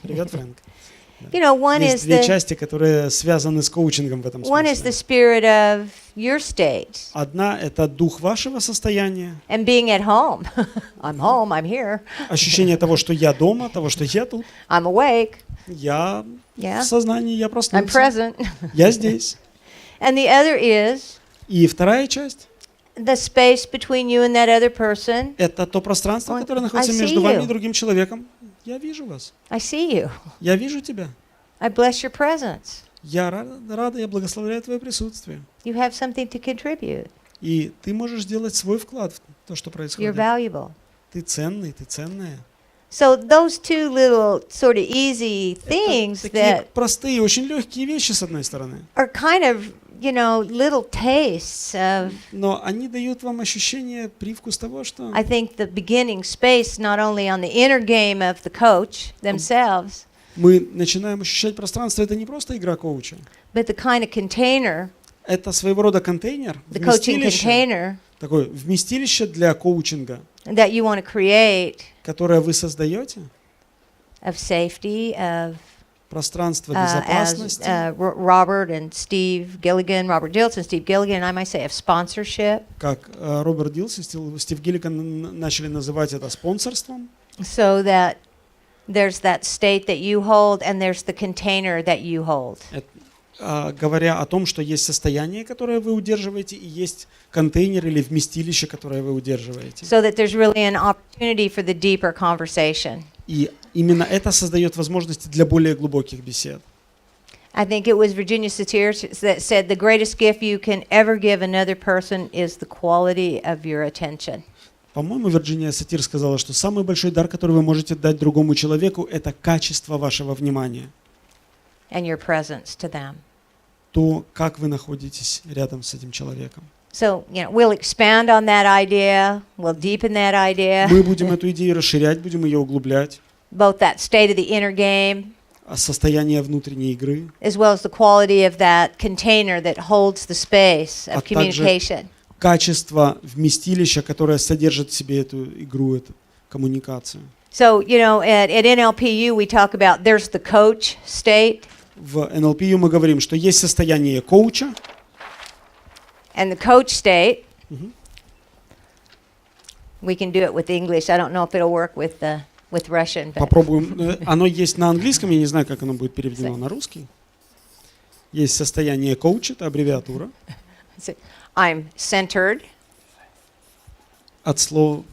Привет, Фрэнк. You know, one is Есть две the части, которые связаны с коучингом в этом one is the смысле. spirit of your state Одна — это дух вашего состояния, and being at home. I'm home, I'm here, ощущение того, что я дома, того, что я тут, I'm awake, я Yeah. в сознании, я I'm проснулся, present. я здесь. And the other is И вторая часть the space between you and that other person. — это то пространство, Ой, которое находится I see между вами you. и другим человеком. Я вижу вас, I see you. я вижу тебя. I bless your presence. Я рада, я благословляю твое присутствие. You have something to contribute. И ты можешь сделать свой вклад в то, что You're происходит. valuable. Ты ценный, ты ценная. So those two little sort of easy things Это такие that простые, очень легкие вещи, с одной стороны. are kind of, you know, little tastes of, Но они дают вам ощущение, привкус того, что I think, the beginning space, not only on the inner game of the coach themselves, мы начинаем ощущать пространство. Это не просто игра коуча. but the kind of container, Это своего рода контейнер, the coaching вместилище, container такое вместилище для коучинга, that you want to create которое вы создаете, of safety, of пространство as безопасности, Robert and Steve Gilligan, Robert Dilts and Steve Gilligan, I might say, of sponsorship, как Роберт Дилс и Стив Гиллиган начали называть это спонсорством, so that there's that state that you hold and there's the container that you hold. говоря о том, что есть состояние, которое вы удерживаете, и есть контейнер или вместилище, которое вы удерживаете. So that there's really an opportunity for the deeper conversation. И именно это создает возможности для более глубоких бесед. I think it was Virginia Satir that said the greatest gift you can ever give another person is the quality of your attention. По-моему, Вирджиния Сатир сказала, что самый большой дар, который вы можете дать другому человеку, это качество вашего внимания. And your presence to them. То, как вы находитесь рядом с этим человеком. So, you know, we'll expand on that idea, we'll deepen that idea, Мы будем эту идею расширять, будем ее углублять. both that state of the inner game, Состояние внутренней игры, as well as the quality of that container that holds the space of также communication. качество вместилища, которое содержит в себе эту игру, эту коммуникацию. So, you know, at NLPU we talk about there's the coach state В НЛП мы говорим, что есть состояние коуча, and the coach state. We can do it with English. I don't know if it'll work with Russian. But попробуем. Оно есть на английском, я не знаю, как оно будет переведено на русский. Есть состояние коуча, это аббревиатура. I'm centered. От слова,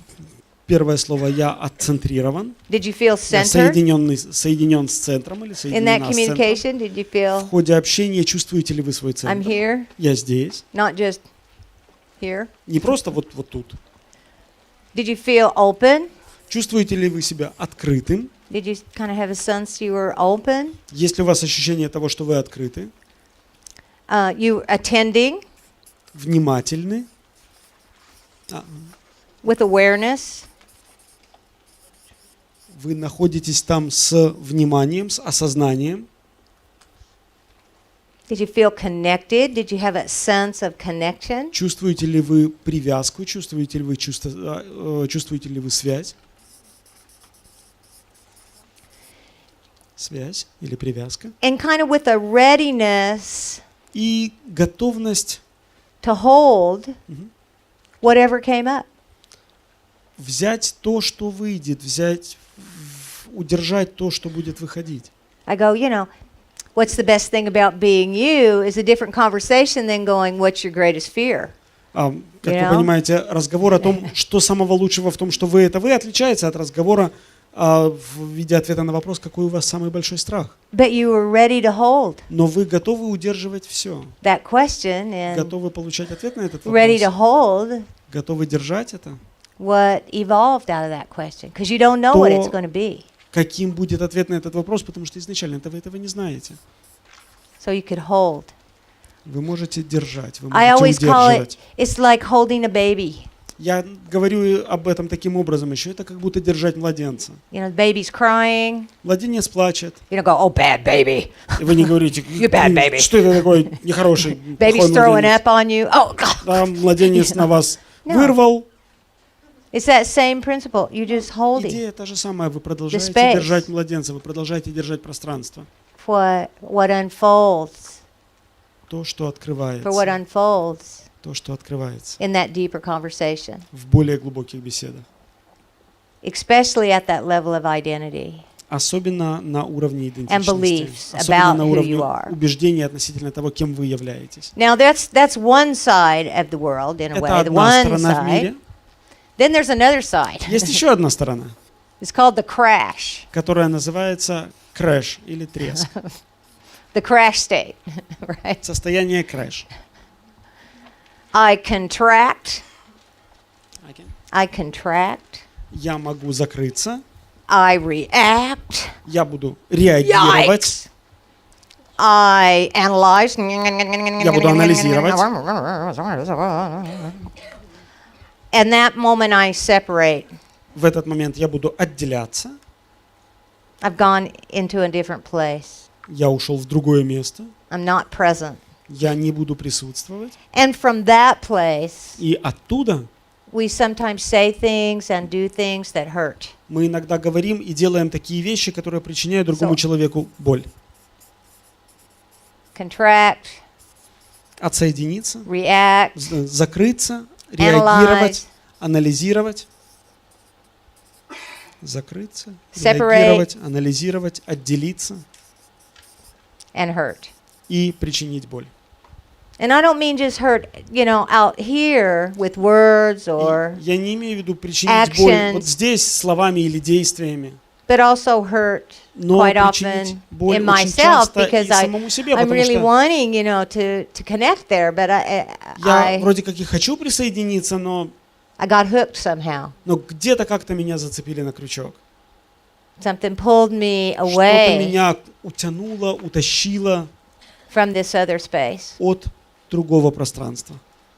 первое слово «я» отцентрирован. Did you feel Я centered соединен с центром или in that соединена с центром. communication? Did you feel В ходе общения чувствуете ли вы свой I'm центр? here, Я здесь. not just here? Не просто вот тут. Did you feel open? Чувствуете ли вы себя открытым? Did you kind of have a sense you were open? Есть ли у вас ощущение того, что вы открыты, You attending внимательны, with awareness? вы находитесь там с вниманием, с осознанием? Did you feel connected? Did you have a sense of connection? Чувствуете ли вы привязку? Чувствуете ли вы связь? Связь или привязка? And kind of with a readiness И готовность to hold whatever came up. взять то, что выйдет, удержать то, что будет выходить. I go, you know, what's the best thing about being you is a different conversation than going, what's your greatest fear? Как вы понимаете, разговор о том, что самого лучшего в том, что вы, отличается от разговора в виде ответа на вопрос, какой у вас самый большой страх. But you were ready to hold Но вы готовы удерживать все. that question and Готовы получать ответ на этот ready to вопрос. hold Готовы держать это. what evolved out of that question. Because you don't know what it's going to be. Каким будет ответ на этот вопрос, потому что изначально вы этого не знаете. So you could hold. Вы можете держать, вы I можете always call it, удерживать. it's like holding a baby. Я говорю об этом таким образом еще. Это как будто держать младенца. You know, the baby's crying. Младенец плачет. You don't go, oh, bad baby. И вы не говорите, You bad baby. что это такой нехороший, Baby's плохой throwing младенец. up on you. Oh, God. Да, младенец You know. на вас No. вырвал. It's that same principle. You just hold it. Идея та же самая. Вы продолжаете space. держать младенца, вы продолжаете держать пространство. What unfolds, То, что for what открывается. unfolds То, что открывается. in that deeper conversation, В более глубоких беседах. especially at that level of identity. Особенно на уровне And идентичности. beliefs Особенно about на who уровне you are. убеждений относительно того, кем вы являетесь. Now that's one side of the world in a Это way, the одна one сторона в мире. side. Then there's another side. Есть еще одна сторона, It's called the crash, которая называется крэш или треск. the crash state, right? Состояние крэш. I contract. Я могу закрыться. I react. Я буду реагировать. Yikes. I analyze. Я буду анализировать. And that moment I separate. В этот момент я буду отделяться. I've gone into a different place. Я ушел в другое место. I'm not present. Я не буду присутствовать. And from that place, И оттуда we sometimes say things and do things that hurt. мы иногда говорим и делаем такие вещи, которые причиняют другому человеку боль. Contract, Отсоединиться, react, закрыться, реагировать, анализировать. Закрыться, реагировать, анализировать, отделиться and hurt. и причинить боль. And I don't mean just hurt, out here with words or, Я не имею в виду причинить боль actions. вот здесь словами или действиями, but also hurt но quite причинить often боль in очень myself часто because и самому себе, I'm потому really что wanting, to connect there, but я вроде как и хочу присоединиться, но I got hooked somehow. где-то как-то меня зацепили на крючок. Something pulled me Что-то away меня утянуло, утащило from this other space. от другого пространства,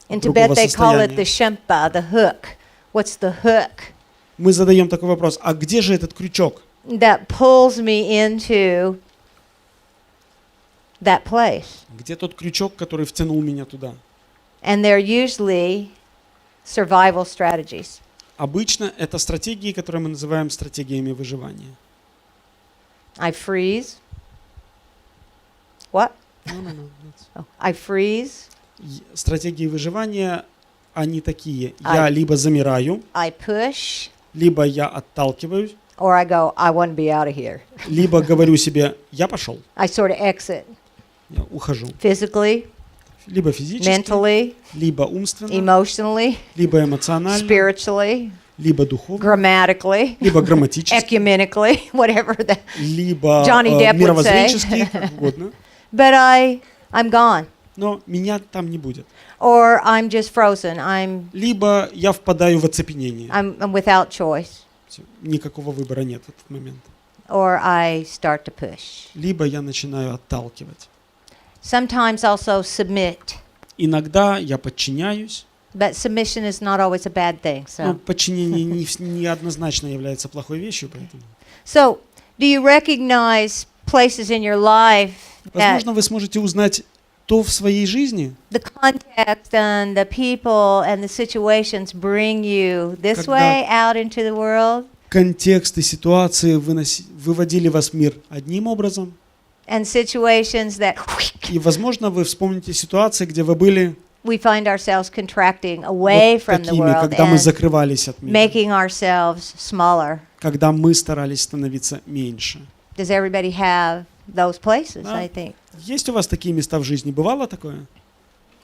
In от другого Tibet they call it the состояния. shempa, the hook. What's the hook? Мы задаем такой вопрос, а где же этот крючок? That pulls me into that place. Где тот крючок, который втянул меня туда? And they're usually survival strategies. Обычно это стратегии, которые мы называем стратегиями выживания. I freeze. What? Oh, I freeze. Стратегии выживания, они такие. Я либо замираю, I push. либо я отталкиваюсь, Or I go, I want to be out of here. либо говорю себе, я пошел, I sort of exit. я ухожу. Physically, Либо физически, mentally, либо умственно, emotionally, либо эмоционально, spiritually, либо духовно, grammatically, либо грамматически, ecumenically, whatever that. либо Johnny Depp would мировоззренчески, say. как угодно. But I'm gone. Но меня там не будет. Or I'm just frozen. Либо я впадаю в оцепенение. I'm without choice. Всё, никакого выбора нет в этот момент. Or I start to push. Либо я начинаю отталкивать. Sometimes also submit. Иногда я подчиняюсь. But submission is not always a bad thing. Но So, подчинение не однозначно является плохой вещью, поэтому. so do you recognize places in your life that Возможно, вы сможете узнать то в своей жизни, the context and the people and the situations bring you this Когда- way out into the world, контекст и ситуации выводили вас в мир одним образом, and situations that и, возможно, вы вспомните ситуации, где вы были we find ourselves contracting away вот from the такими, world когда мы and закрывались от мира, making ourselves smaller. когда мы старались становиться меньше. Does everybody have those places, Да. I think? Есть у вас такие места в жизни? Бывало такое?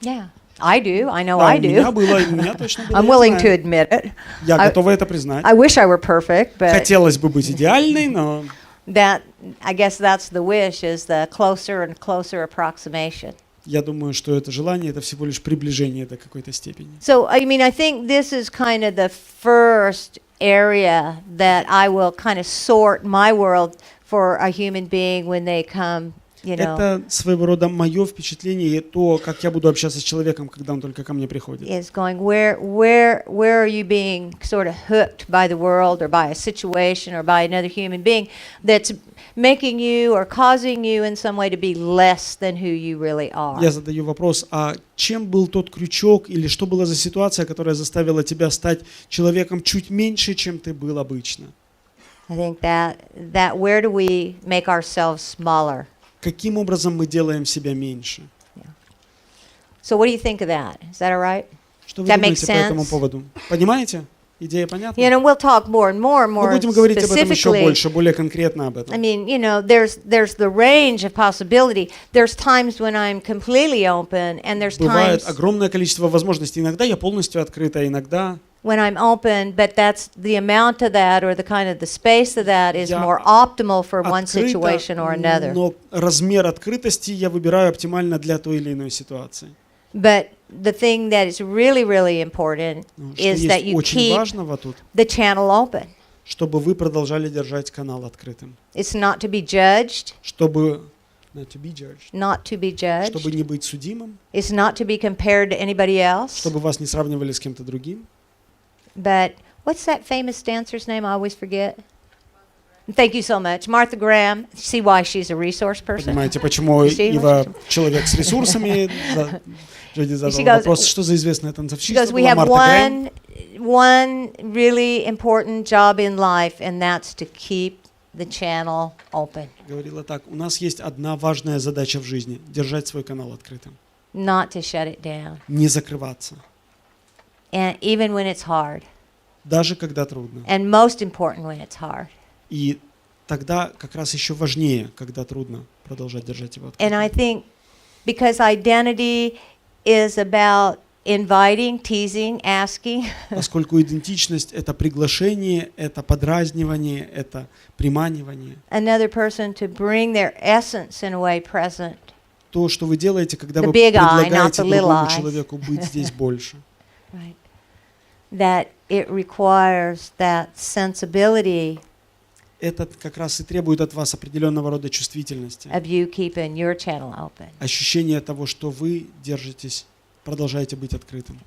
Yeah, I do. I know Да, I у меня do. было, у меня точно было. I'm я willing to знаю. admit it. Я I- готова это признать. I wish I were perfect, but Хотелось бы быть идеальной, но that, I guess that's the wish, is the closer and closer approximation. я думаю, что это желание, это всего лишь приближение до какой-то степени. So, I mean, I think this is kind of the first area that I will kind of sort my world for a human being when they come you know, Это своего рода мое впечатление и то, как я буду общаться с человеком, когда он только ко мне приходит. is going, where are you being sort of hooked by the world or by a situation or by another human being that's making you or causing you in some way to be less than who you really are? Я задаю вопрос, а чем был тот крючок или что была за ситуация, которая заставила тебя стать человеком чуть меньше, чем ты был обычно? I think that where do we make ourselves smaller? Каким образом мы делаем себя меньше? So what do you think of that? Is that all right? Что вы That думаете makes по этому sense? поводу? Понимаете? Идея понятна? You know, we'll talk more and more Мы будем говорить об этом еще specifically. больше, более конкретно об I этом. mean, you know, there's the range of possibility. There's times when I'm completely open, and there's Бывает times огромное количество возможностей. Иногда я полностью открыта, иногда when I'm open, but that's the amount of that or the kind of the space of that is Я more optimal for one открыта, situation or another. но размер открытости я выбираю оптимально для той или иной ситуации. But the thing that is really, really important Что is that есть you очень keep важного тут, the channel open. чтобы вы продолжали держать канал открытым. It's not to be judged, Чтобы not to be judged, not to be judged. чтобы не быть судимым, It's not to be compared to anybody else. чтобы вас не сравнивали с кем-то другим. But what's that famous dancer's name? I always forget. Thank you so much. Martha Graham. See why she's a resource person? Понимаете, почему See? Ива человек с ресурсами? Джуди задала She goes- вопрос, что за известная танцовщица Because we была have Марта Грэм. one really important job in life, and that's to keep the channel open, Говорила так, у нас есть одна важная задача в жизни – держать свой канал открытым, not to shut it down. не закрываться, And even when it's hard, даже когда трудно. and most important when it's hard. И тогда как раз еще важнее, когда трудно, продолжать держать его And I открытым. think because identity is about inviting, teasing, asking, Поскольку идентичность – это приглашение, это подразнивание, это приманивание. another person to bring their essence in a way present. То, что вы делаете, когда The вы big eye, not предлагаете the little другому eyes. человеку быть здесь больше. Right. That it requires that sensibility Это как раз и требует от вас определенного рода чувствительности. of you keeping your channel open. Ощущение того, что вы держитесь, продолжаете быть открытым.